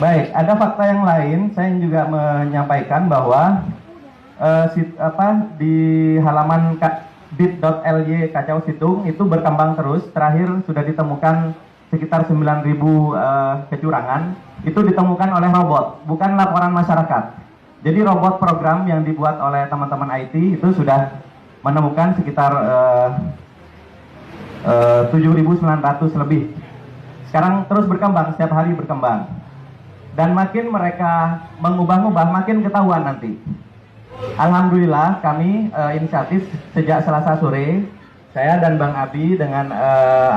Baik, ada fakta yang lain. Saya juga menyampaikan bahwa di halaman bit.ly Kacau Situng itu berkembang terus. Terakhir sudah ditemukan sekitar 9.000 kecurangan. Itu ditemukan oleh robot, bukan laporan masyarakat. Jadi robot program yang dibuat oleh teman-teman IT itu sudah menemukan sekitar 7.900 lebih. Sekarang terus berkembang, setiap hari berkembang. Dan makin mereka mengubah-ubah, makin ketahuan nanti. Alhamdulillah kami inisiatif sejak Selasa sore, saya dan Bang Abi dengan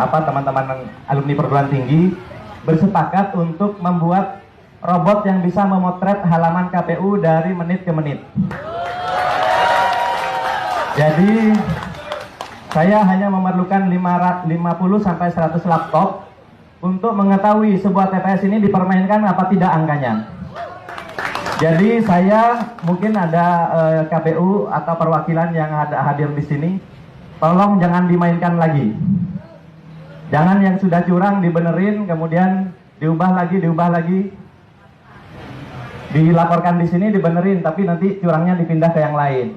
teman-teman alumni perguruan tinggi bersepakat untuk membuat robot yang bisa memotret halaman KPU dari menit ke menit. Jadi saya hanya memerlukan 50-100 laptop untuk mengetahui sebuah TPS ini dipermainkan apa tidak angkanya. Jadi saya mungkin ada KPU atau perwakilan yang hadir di sini, tolong jangan dimainkan lagi. Jangan yang sudah curang dibenerin, kemudian diubah lagi, dilaporkan di sini dibenerin, tapi nanti curangnya dipindah ke yang lain.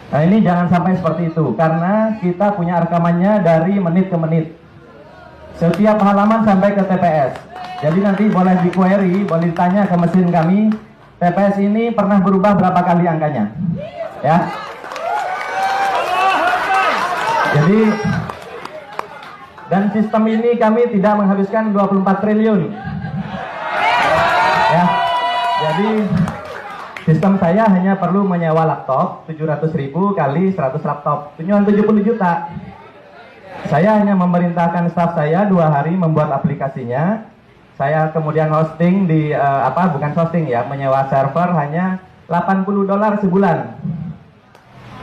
Nah ini jangan sampai seperti itu, karena kita punya rekamannya dari menit ke menit. Setiap halaman sampai ke TPS. Jadi nanti boleh di-query, boleh ditanya ke mesin kami, TPS ini pernah berubah berapa kali angkanya. Ya. Jadi, dan sistem ini kami tidak menghabiskan 24 triliun. Ya. Jadi, sistem saya hanya perlu menyewa laptop, 700.000 kali 100 laptop. Cuma 70 juta. Saya hanya memerintahkan staf saya 2 hari membuat aplikasinya. Saya kemudian hosting di bukan hosting ya, menyewa server hanya $80 sebulan.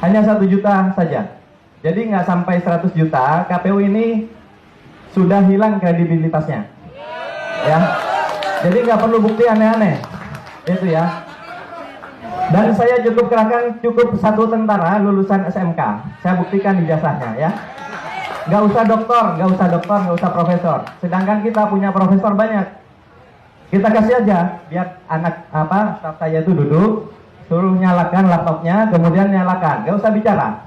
Hanya 1 juta saja. Jadi nggak sampai 100 juta, KPU ini sudah hilang kredibilitasnya. Ya. Jadi nggak perlu bukti aneh-aneh. Itu ya. Dan saya cukup 1 tentara lulusan SMK. Saya buktikan ijazahnya ya. Nggak usah doktor, nggak usah profesor. Sedangkan kita punya profesor banyak. Kita kasih aja, biar staf saya itu duduk, suruh nyalakan laptopnya, kemudian nyalakan, nggak usah bicara.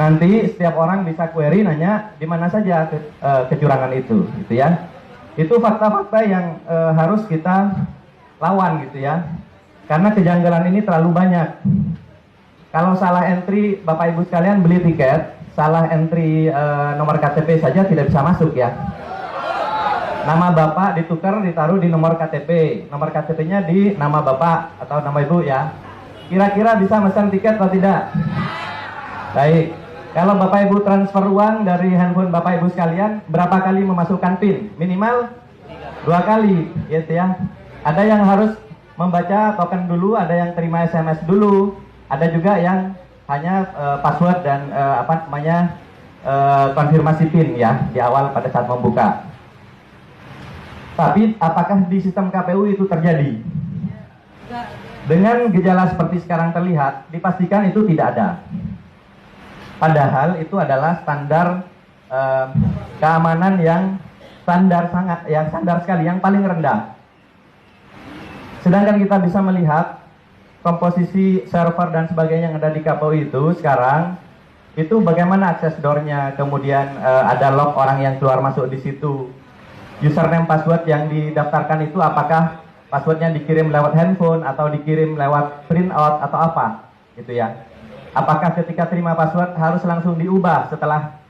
Nanti setiap orang bisa query nanya di mana saja kecurangan itu, gitu ya. Itu fakta-fakta yang harus kita lawan, gitu ya. Karena kejanggalan ini terlalu banyak. Kalau salah entry, Bapak Ibu sekalian beli tiket, salah entry nomor KTP saja tidak bisa masuk ya. Nama Bapak ditukar, ditaruh di nomor KTP. Nomor KTP-nya di nama Bapak atau nama Ibu ya. Kira-kira bisa pesan tiket atau tidak? Baik. Kalau Bapak Ibu transfer uang dari handphone Bapak Ibu sekalian, berapa kali memasukkan PIN? Minimal 2 kali, gitu ya. Ada yang harus membaca token dulu, ada yang terima SMS dulu, ada juga yang hanya password dan konfirmasi PIN ya di awal pada saat membuka. Tapi apakah di sistem KPU itu terjadi? Dengan gejala seperti sekarang terlihat, dipastikan itu tidak ada. Padahal itu adalah standar keamanan yang standar sekali, yang paling rendah. Sedangkan kita bisa melihat komposisi server dan sebagainya yang ada di KPU itu sekarang, itu bagaimana akses door-nya, kemudian ada log orang yang keluar masuk di situ. Username password yang didaftarkan itu apakah passwordnya dikirim lewat handphone atau dikirim lewat printout atau apa, gitu ya. Apakah ketika terima password harus langsung diubah setelah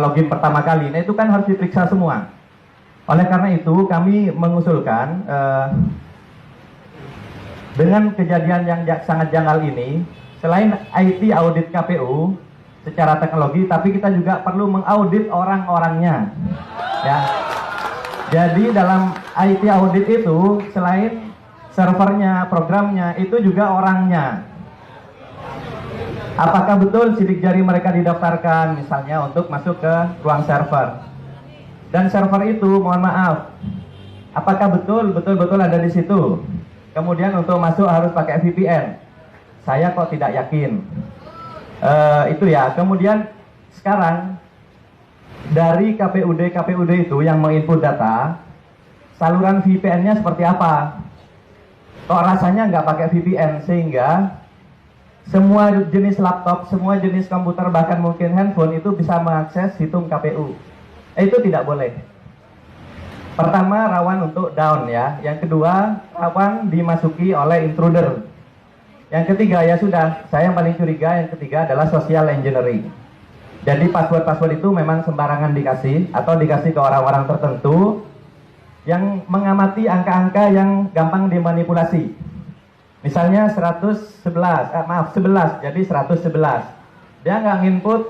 login pertama kali? Nah itu kan harus diperiksa semua. Oleh karena itu kami mengusulkan dengan kejadian yang sangat janggal ini, selain IT audit KPU secara teknologi, tapi kita juga perlu mengaudit orang-orangnya. Ya. Jadi dalam IT audit itu selain servernya, programnya, itu juga orangnya. Apakah betul sidik jari mereka didaftarkan misalnya untuk masuk ke ruang server? Dan server itu, mohon maaf, apakah betul ada di situ? Kemudian untuk masuk harus pakai VPN. Saya kok tidak yakin. Itu ya. Kemudian sekarang dari KPUD itu yang menginput data, saluran VPN-nya seperti apa. Kok rasanya nggak pakai VPN, sehingga semua jenis laptop, semua jenis komputer, bahkan mungkin handphone itu bisa mengakses situng KPU. Itu tidak boleh. Pertama, rawan untuk down ya. Yang kedua, rawan dimasuki oleh intruder. Yang ketiga, ya sudah, saya yang paling curiga, yang ketiga adalah social engineering. Jadi password-password itu memang sembarangan dikasih, atau dikasih ke orang-orang tertentu yang mengamati angka-angka yang gampang dimanipulasi. Misalnya 11, jadi 111. Dia nggak nginput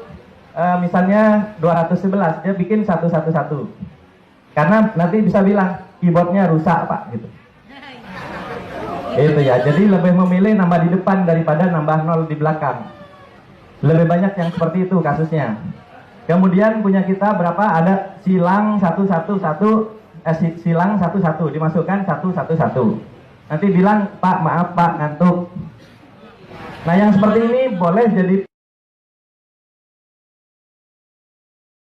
misalnya 211, dia bikin 111. Karena nanti bisa bilang keyboardnya rusak Pak gitu. Itu ya, jadi lebih memilih nambah di depan daripada nambah 0 di belakang. Lebih banyak yang seperti itu kasusnya. Kemudian punya kita berapa? Ada silang 111, silang 11 dimasukkan 111. Nanti bilang Pak maaf Pak ngantuk. Nah yang seperti ini boleh jadi